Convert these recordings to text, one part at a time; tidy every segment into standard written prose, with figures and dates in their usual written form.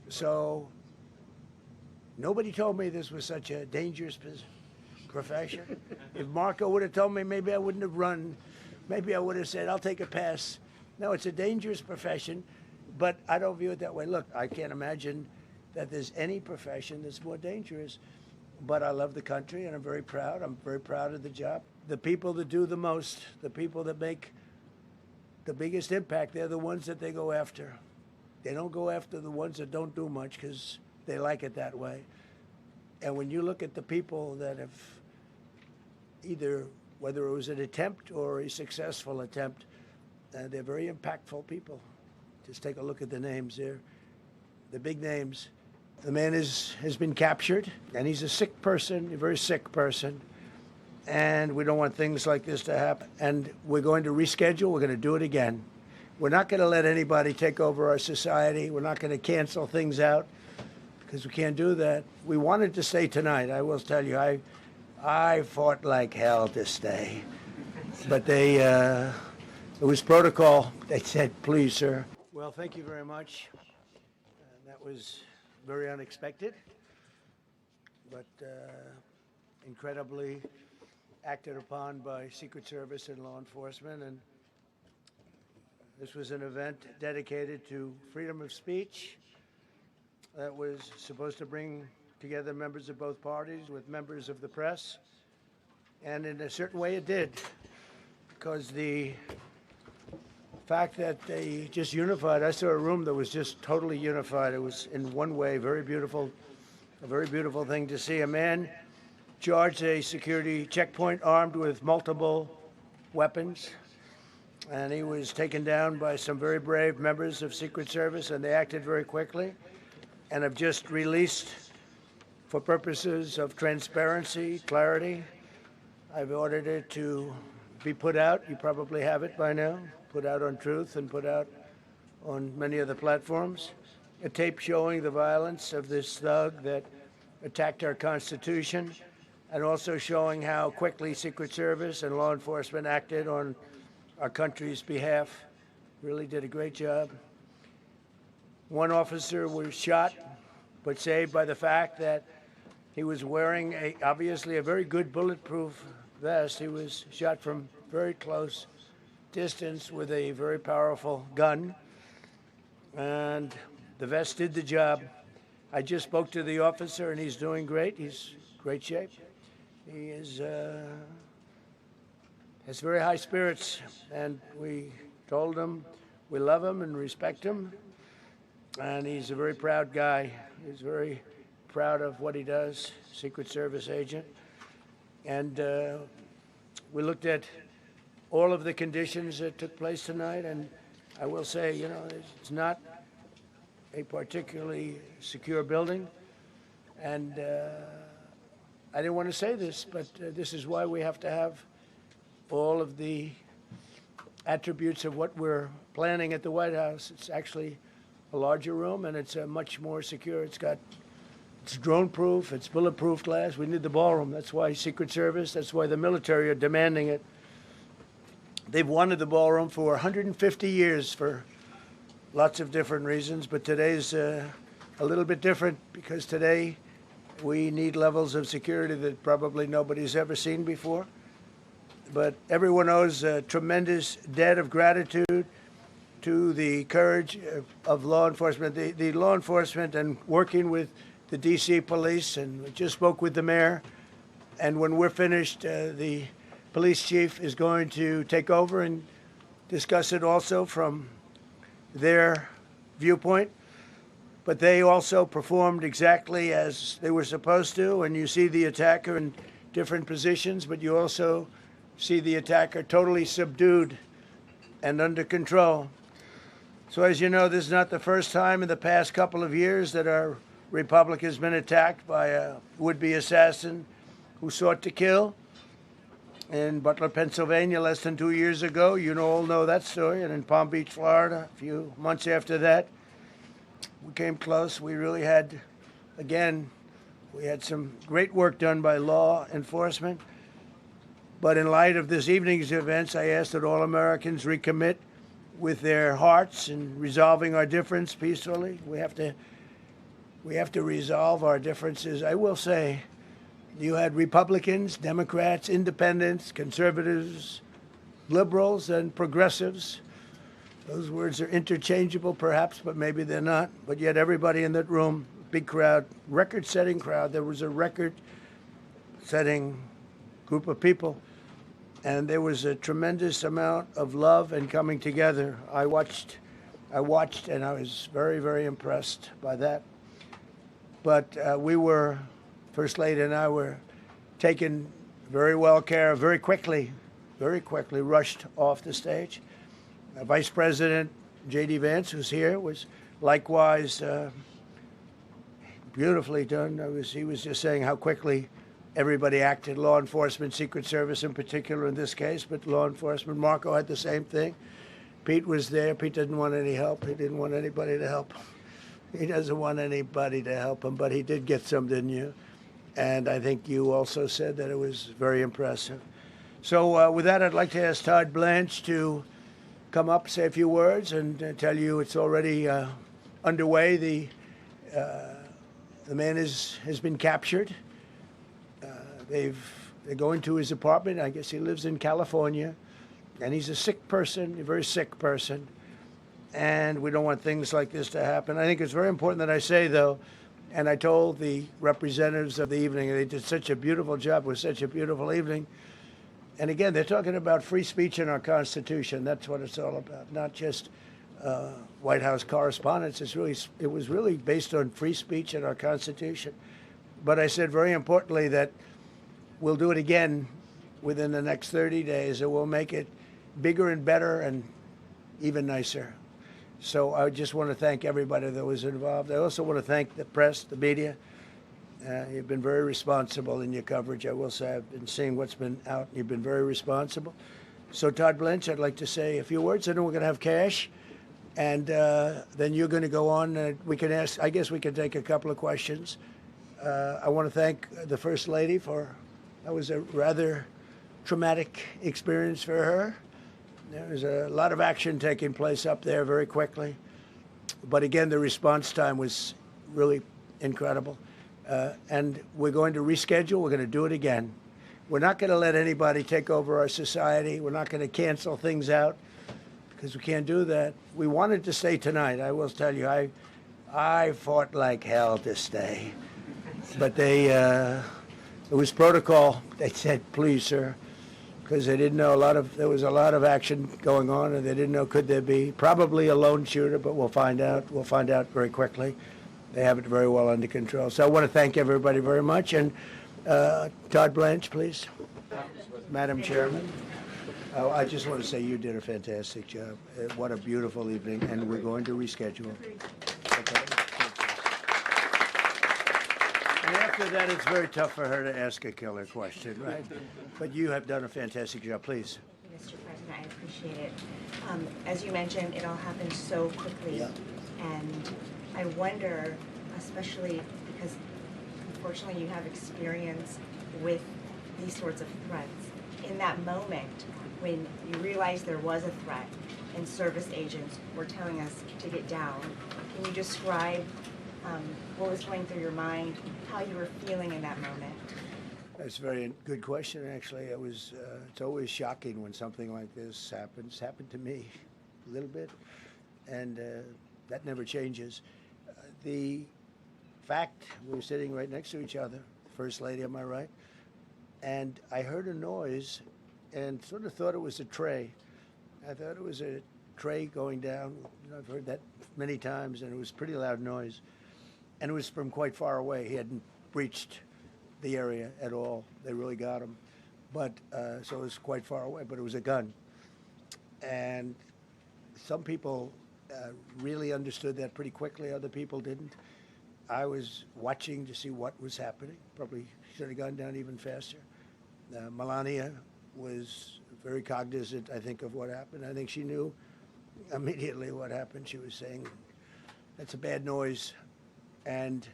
So nobody told me this was such a dangerous profession. If Marco would have told me, maybe I wouldn't have run. Maybe I would have said, I'll take a pass. No, it's a dangerous profession, but I don't view it that way. Look, I can't imagine that there's any profession that's more dangerous, but I love the country and I'm very proud. I'm very proud of the job. The people that do the most, the people that make the biggest impact, they're the ones that they go after. They don't go after the ones that don't do much because they like it that way. And when you look at the people that have either, whether it was an attempt or a successful attempt, they're very impactful people. Just take a look at the names there, the big names. The man has been captured, and he's a sick person, a very sick person. And we don't want things like this to happen. And we're going to reschedule. We're going to do it again. We're not going to let anybody take over our society. We're not going to cancel things out because we can't do that. We wanted to stay tonight. I will tell you, I fought like hell to stay. But it was protocol. They said, please, sir. Well, thank you very much. That was very unexpected, but incredibly acted upon by Secret Service and law enforcement. And this was an event dedicated to freedom of speech that was supposed to bring together members of both parties with members of the press. And in a certain way it did, because the fact that they just unified, I saw a room that was just totally unified. It was in one way very beautiful, a very beautiful thing to see. A man charged a security checkpoint armed with multiple weapons, and he was taken down by some very brave members of Secret Service, and they acted very quickly and have just released, for purposes of transparency, clarity, I've ordered it to be put out. You probably have it by now. Put out on Truth and put out on many other platforms. A tape showing the violence of this thug that attacked our Constitution, and also showing how quickly Secret Service and law enforcement acted on our country's behalf. Really did a great job. One officer was shot, but saved by the fact that he was wearing obviously a very good bulletproof vest. He was shot from very close distance with a very powerful gun, and the vest did the job. I just spoke to the officer, and he's doing great. He's in great shape. He has very high spirits, and we told him we love him and respect him, and he's a very proud guy. He's very proud of what he does, Secret Service agent. And we looked at all of the conditions that took place tonight, and I will say, you know, it's not a particularly secure building, and I didn't want to say this, but this is why we have to have all of the attributes of what we're planning at the White House. It's actually a larger room, and it's much more secure. It's drone-proof, it's bulletproof glass. We need the ballroom. That's why Secret Service, that's why the military are demanding it. They've wanted the ballroom for 150 years for lots of different reasons, but today's a little bit different because today we need levels of security that probably nobody's ever seen before. But everyone owes a tremendous debt of gratitude to the courage of law enforcement, the law enforcement, and working with the D.C. police. And we just spoke with the mayor, and when we're finished, the police chief is going to take over and discuss it also from their viewpoint. But they also performed exactly as they were supposed to, and you see the attacker in different positions, but you also see the attacker totally subdued and under control. So as you know, this is not the first time in the past couple of years that our republic has been attacked by a would-be assassin who sought to kill. In Butler, Pennsylvania, less than 2 years ago, you all know that story, and in Palm Beach, Florida, a few months after that, we came close. We really had, again, we had some great work done by law enforcement. But in light of this evening's events, I ask that all Americans recommit with their hearts in resolving our difference peacefully. We have to we have to resolve our differences. I will say, you had Republicans, Democrats, independents, conservatives, liberals, and progressives. Those words are interchangeable, perhaps, but maybe they're not. But yet everybody in that room, big crowd, record-setting crowd. There was a record-setting group of people, and there was a tremendous amount of love and coming together. I watched, and I was very, very impressed by that. But First Lady and I were taken very well care of, very quickly rushed off the stage. Vice President J.D. Vance, who's here, was likewise beautifully done. He was just saying how quickly everybody acted, law enforcement, Secret Service in particular in this case, but law enforcement. Marco had the same thing. Pete was there. Pete didn't want any help. He didn't want anybody to help him. He doesn't want anybody to help him, but he did get some, didn't you? And I think you also said that it was very impressive. So with that, I'd like to ask Todd Blanche to come up, say a few words, and tell you it's already underway. The man has been captured. They're going to his apartment. I guess he lives in California, and he's a sick person, a very sick person. And we don't want things like this to happen. I think it's very important that I say, though, and I told the representatives of the evening, they did such a beautiful job. It was such a beautiful evening. And again, they're talking about free speech in our Constitution. That's what it's all about, not just White House correspondence. It was really based on free speech in our Constitution. But I said very importantly that we'll do it again within the next 30 days, and we'll make it bigger and better and even nicer. So I just want to thank everybody that was involved. I also want to thank the press, the media. You've been very responsible in your coverage. I will say I've been seeing what's been out. You've been very responsible. So Todd Blanche, I'd like to say a few words, and then we're going to have cash. And then you're going to go on. We can ask, I guess we can take a couple of questions. I want to thank the First Lady that was a rather traumatic experience for her. There was a lot of action taking place up there very quickly. But again, the response time was really incredible. And we're going to reschedule. We're going to do it again. We're not going to let anybody take over our society. We're not going to cancel things out because we can't do that. We wanted to stay tonight. I will tell you, I fought like hell to stay. But it was protocol. They said, please, sir, because they didn't know there was a lot of action going on, and they didn't know could there be probably a lone shooter, but we'll find out. We'll find out very quickly. They have it very well under control. So I want to thank everybody very much. And Todd Blanche, please. Madam Chairman. I just want to say you did a fantastic job. What a beautiful evening, and we're going to reschedule. Okay. And after that, it's very tough for her to ask a killer question, right? But you have done a fantastic job. Please. Mr. President, I appreciate it. As you mentioned, it all happened so quickly. Yeah. And I wonder, especially because unfortunately you have experience with these sorts of threats, in that moment when you realized there was a threat and service agents were telling us to get down, can you describe what was going through your mind, how you were feeling in that moment? That's a very good question, actually. It's always shocking when something like this happens. It's happened to me a little bit, and that never changes. The fact, we were sitting right next to each other, First Lady on my right, and I heard a noise and sort of thought it was a tray. I thought it was a tray going down. I've heard that many times, and it was a pretty loud noise. And it was from quite far away. He hadn't breached the area at all. They really got him. But so it was quite far away, but it was a gun. And some people really understood that pretty quickly. Other people didn't. I was watching to see what was happening. Probably should have gone down even faster. Melania was very cognizant, I think, of what happened. I think she knew immediately what happened. She was saying, that's a bad noise. And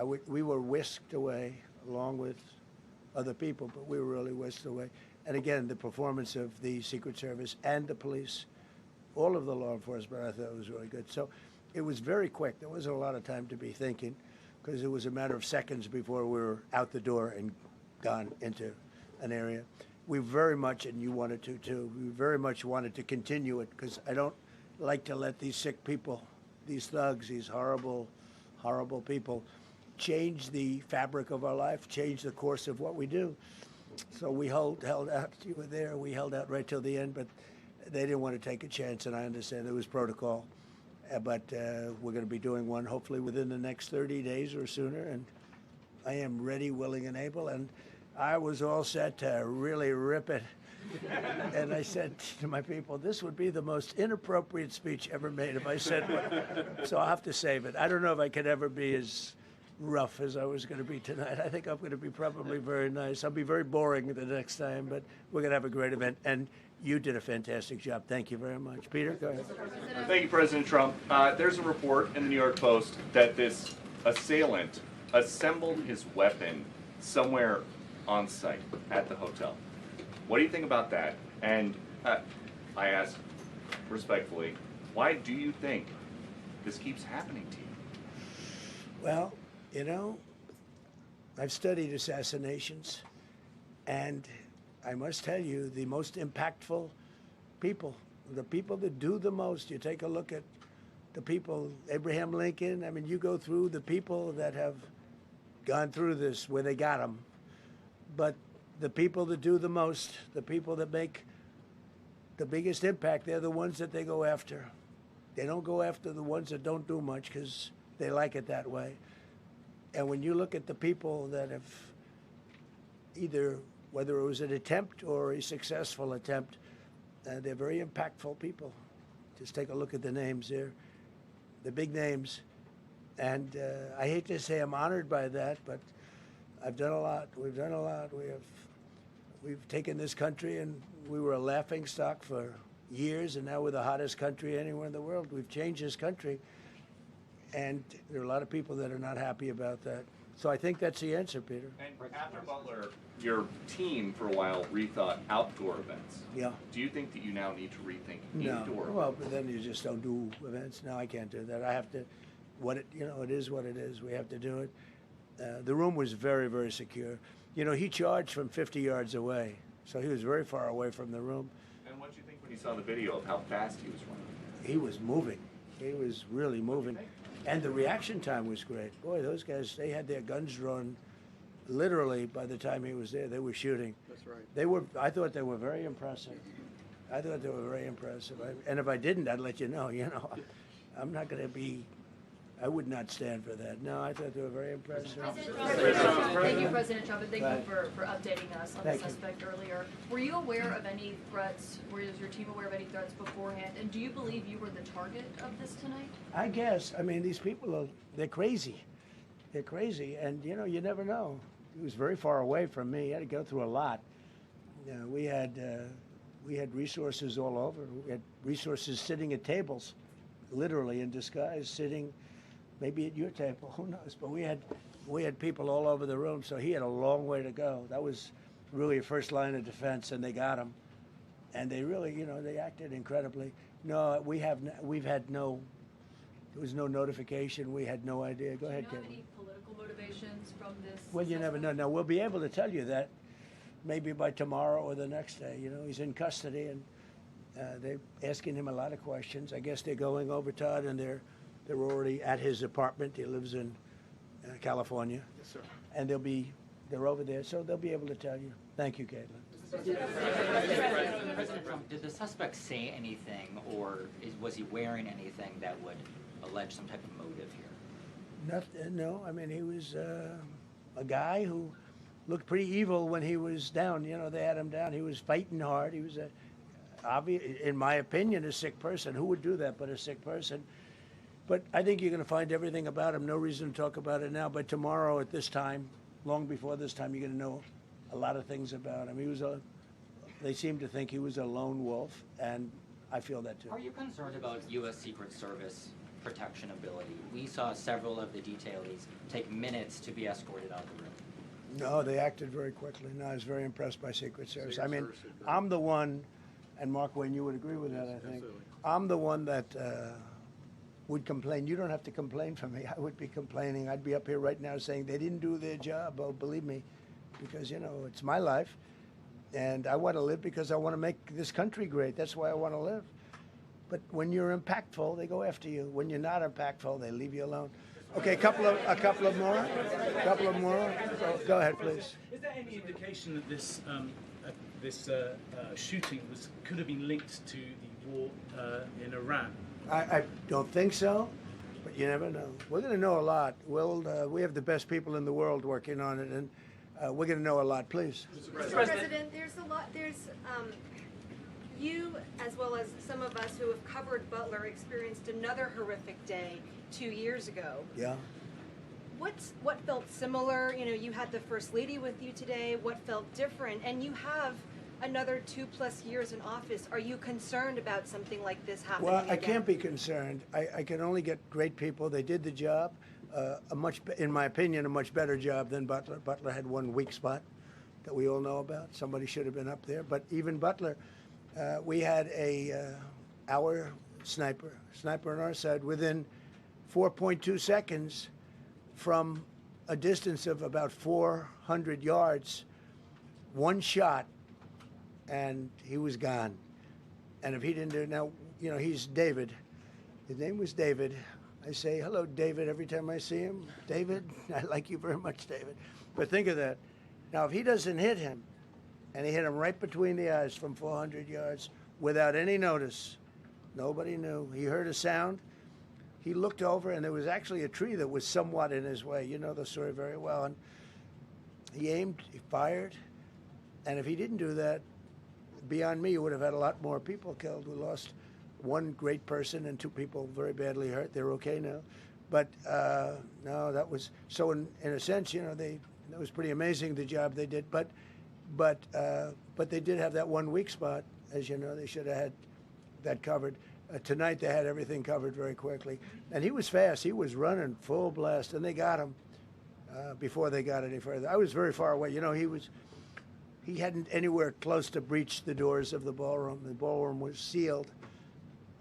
we were whisked away along with other people, but we were really whisked away. And again, the performance of the Secret Service and the police, all of the law enforcement, I thought was really good. So it was very quick. There wasn't a lot of time to be thinking because it was a matter of seconds before we were out the door and gone into an area. We very much, and you wanted to too, we very much wanted to continue it because I don't like to let these sick people, these thugs, these horrible, horrible people change the fabric of our life, change the course of what we do. So we held out. You were there. We held out right till the end, but they didn't want to take a chance, and I understand there was protocol. But we're going to be doing one hopefully within the next 30 days or sooner, and I am ready, willing, and able. And I was all set to really rip it. And I said to my people, this would be the most inappropriate speech ever made if I said what. So I'll have to save it. I don't know if I could ever be as rough as I was going to be tonight. I think I'm going to be probably very nice. I'll be very boring the next time, but we're going to have a great event. And you did a fantastic job. Thank you very much. Peter, go ahead. Thank you, President Trump. There's a report in the New York Post that this assailant assembled his weapon somewhere on site at the hotel. What do you think about that? And I ask respectfully, why do you think this keeps happening to you? Well, you know, I've studied assassinations, and I must tell you, the most impactful people, the people that do the most, you take a look at the people, Abraham Lincoln, I mean, you go through the people that have gone through this, where they got them, but the people that do the most, the people that make the biggest impact, they're the ones that they go after. They don't go after the ones that don't do much because they like it that way. And when you look at the people that have either, whether it was an attempt or a successful attempt, they're very impactful people. Just take a look at the names there, the big names. And I hate to say I'm honored by that, but I've done a lot. We've done a lot. We've taken this country, and we were a laughing stock for years, and now we're the hottest country anywhere in the world. We've changed this country. And there are a lot of people that are not happy about that. So I think that's the answer, Peter. And after Butler, your team for a while rethought outdoor events. Yeah. Do you think that you now need to rethink No. indoor Well, events? but then you just don't do events. No, I can't do that. I have to, it is what it is. We have to do it. The room was very, very secure. You know, he charged from 50 yards away, so he was very far away from the room. And what did you think when you saw the video of how fast he was running? He was moving. He was really moving. And the reaction time was great. Boy, those guys, they had their guns drawn literally by the time he was there. They were shooting. That's right. I thought they were very impressive. And if I didn't, I'd let you know. You know, I'm not going to be, I would not stand for that. No, I thought they were very impressive. Thank you, President Trump, and thank you for updating us on Thank the you. suspect earlier. Were you aware of any threats? Was your team aware of any threats beforehand? And do you believe you were the target of this tonight? I guess. I mean, these people they're crazy. They're crazy. And, you know, you never know. He was very far away from me. He had to go through a lot. We had resources all over. We had resources sitting at tables, literally in disguise, sitting maybe at your table, who knows? But we had people all over the room, so he had a long way to go. That was really a first line of defense, and they got him. And they really, you know, they acted incredibly. No, there was no notification. We had no idea. Go ahead, Do you know Kevin. any political motivations from this? Well, you never know. Now, we'll be able to tell you that maybe by tomorrow or the next day. You know, he's in custody, and they're asking him a lot of questions. I guess they're going over, Todd, and they're already at his apartment. He lives in California. Yes, sir. And they're over there, so they'll be able to tell you. Thank you, Caitlin. President Trump, did the suspect say anything, or was he wearing anything that would allege some type of motive here? No, I mean, he was a guy who looked pretty evil when he was down. You know, they had him down. He was fighting hard. He was, in my opinion, a sick person. Who would do that but a sick person? But I think you're going to find everything about him. No reason to talk about it now. But tomorrow at this time, long before this time, you're going to know a lot of things about him. They seem to think he was a lone wolf, and I feel that too. Are you concerned about U.S. Secret Service protection ability? We saw several of the detailees take minutes to be escorted out of the room. No, they acted very quickly. No, I was very impressed by Secret Service. I mean, I'm the one, and Mark Wayne, you would agree with that, I think. Absolutely. I'm the one that would complain. You don't have to complain for me. I would be complaining. I'd be up here right now saying they didn't do their job. Oh, believe me, because, you know, it's my life. And I want to live because I want to make this country great. That's why I want to live. But when you're impactful, they go after you. When you're not impactful, they leave you alone. Okay, a couple of more. Go ahead, please. Is there any indication that this shooting could have been linked to the war in Iran? I don't think so, but you never know. We're going to know a lot. We have the best people in the world working on it, and we're going to know a lot. Please. Mr. President, there's a lot. You, as well as some of us who have covered Butler, experienced another horrific day 2 years ago. Yeah. What felt similar? You know, you had the First Lady with you today. What felt different? And you have another 2+ years in office. Are you concerned about something like this happening Well, I again? can't be concerned. I can only get great people. They did the job, in my opinion, a much better job than Butler. Butler had one weak spot that we all know about. Somebody should have been up there. But even Butler, we had our sniper on our side within 4.2 seconds from a distance of about 400 yards, one shot, and he was gone. And if he didn't do it, now, you know, he's David. His name was David. I say, hello, David, every time I see him. David, I like you very much, David. But think of that. Now, if he doesn't hit him, and he hit him right between the eyes from 400 yards without any notice, nobody knew. He heard a sound. He looked over, and there was actually a tree that was somewhat in his way. You know the story very well. And he aimed, he fired, and if he didn't do that, beyond me, you would have had a lot more people killed. We lost one great person and 2 people very badly hurt. They're okay now. But no, that was, so in a sense, you know, that was pretty amazing, the job they did. But they did have that one weak spot. As you know, they should have had that covered. Tonight, they had everything covered very quickly. And he was fast. He was running full blast, and they got him before they got any further. I was very far away. You know, he hadn't anywhere close to breach the doors of the ballroom. The ballroom was sealed,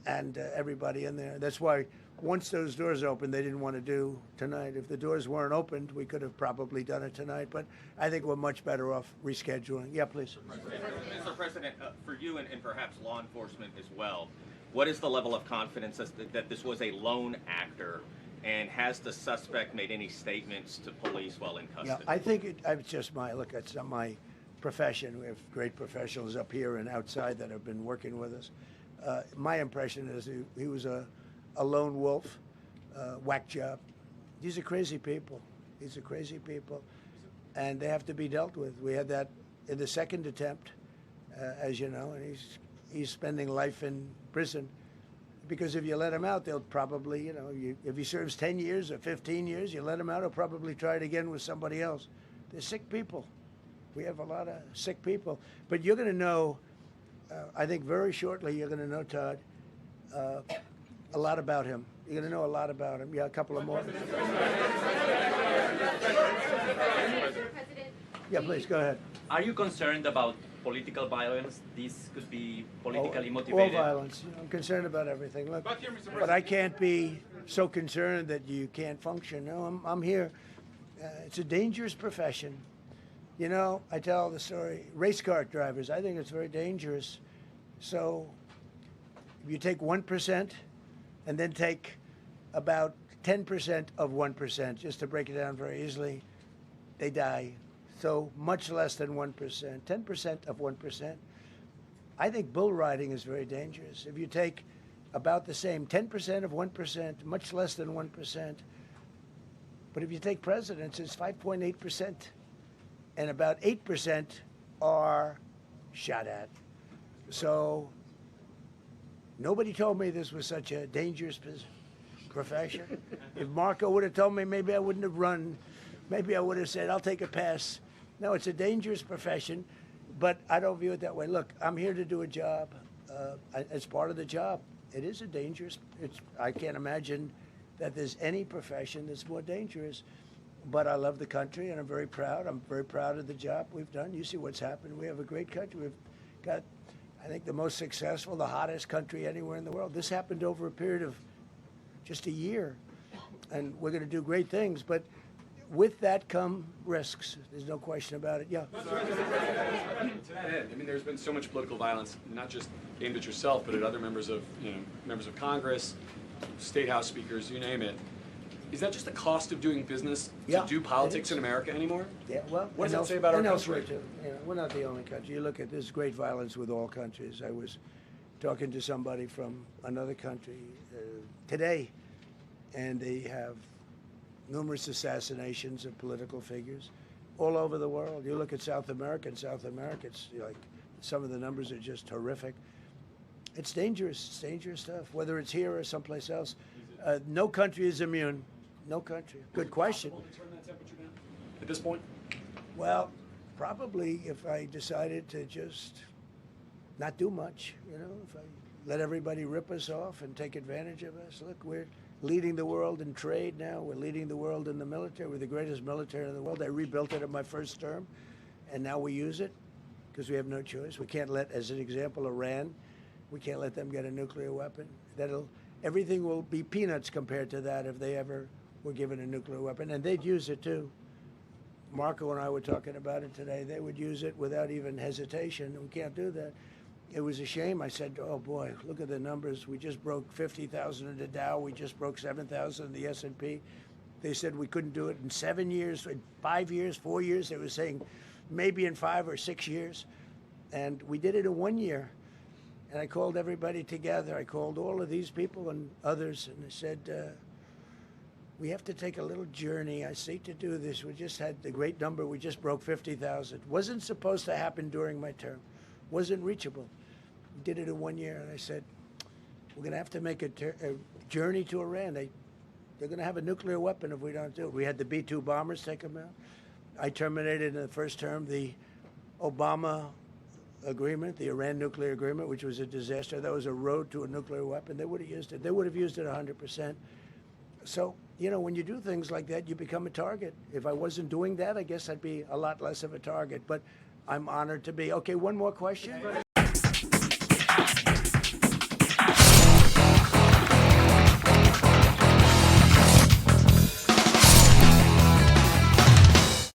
and everybody in there. That's why once those doors opened, they didn't want to do tonight. If the doors weren't opened, we could have probably done it tonight, but I think we're much better off rescheduling. Yeah, please. Mr. President, for you and perhaps law enforcement as well, what is the level of confidence that this was a lone actor, and has the suspect made any statements to police while in custody? Yeah, I think it's just it's not my profession. We have great professionals up here and outside that have been working with us. My impression is he was a lone wolf, whack job. These are crazy people. And they have to be dealt with. We had that in the second attempt, as you know, and he's spending life in prison. Because if you let him out, they'll probably, you know, if he serves 10 years or 15 years, you let him out, he'll probably try it again with somebody else. They're sick people. We have a lot of sick people. But you're going to know, I think very shortly, you're going to know, Todd, a lot about him. You're going to know a lot about him. Yeah, a couple of more. Yeah, please, go ahead. Are you concerned about political violence? This could be politically motivated. All violence. You know, I'm concerned about everything. Look, but I can't be so concerned that you can't function. No, I'm here. It's a dangerous profession. You know, I tell the story, race car drivers, I think it's very dangerous. So if you take 1% and then take about 10% of 1%, just to break it down very easily, they die. So much less than 1%, 10% of 1%. I think bull riding is very dangerous. If you take about the same, 10% of 1%, much less than 1%. But if you take presidents, it's 5.8%. And about 8% are shot at. So nobody told me this was such a dangerous profession. If Marco would have told me, maybe I wouldn't have run. Maybe I would have said, I'll take a pass. No, it's a dangerous profession, but I don't view it that way. Look, I'm here to do a job. As part of the job, it is a dangerous, I can't imagine that there's any profession that's more dangerous. But I love the country, and I'm very proud. I'm very proud of the job we've done. You see what's happened. We have a great country. We've got, I think, the most successful, the hottest country anywhere in the world. This happened over a period of just a year, and we're going to do great things. But with that come risks. There's no question about it. Yeah. To that end, I mean, there's been so much political violence, not just aimed at yourself, but at other members of Congress, state house speakers, you name it. Is that just the cost of doing business to do politics in America anymore? Yeah, well, what does that say about our country? Elsewhere too. You know, we're not the only country. You look at this great violence with all countries. I was talking to somebody from another country today, and they have numerous assassinations of political figures all over the world. You look at South America, it's like some of the numbers are just horrific. It's dangerous stuff, whether it's here or someplace else. No country is immune. No country. Good question. To turn that temperature down at this point? Well, probably if I decided to just not do much, you know, if I let everybody rip us off and take advantage of us. Look, we're leading the world in trade now. We're leading the world in the military. We're the greatest military in the world. I rebuilt it in my first term, and now we use it because we have no choice. We can't let, as an example, Iran, we can't let them get a nuclear weapon. Everything will be peanuts compared to that if they ever were given a nuclear weapon, and they'd use it too. Marco and I were talking about it today. They would use it without even hesitation. We can't do that. It was a shame. I said, oh boy, look at the numbers. We just broke 50,000 in the Dow. We just broke 7,000 in the S&P. They said we couldn't do it in 7 years, in 5 years, 4 years. They were saying maybe in 5 or 6 years. And we did it in 1 year. And I called everybody together. I called all of these people and others, and I said, we have to take a little journey. I seek to do this. We just had the great number. We just broke 50,000. Wasn't supposed to happen during my term. Wasn't reachable. We did it in 1 year, and I said, we're going to have to make a journey to Iran. They're going to have a nuclear weapon if we don't do it. We had the B-2 bombers take them out. I terminated in the first term the Obama agreement, the Iran nuclear agreement, which was a disaster. That was a road to a nuclear weapon. They would have used it. They would have used it 100%. So, you know, when you do things like that, you become a target. If I wasn't doing that, I guess I'd be a lot less of a target. But I'm honored to be. Okay, one more question.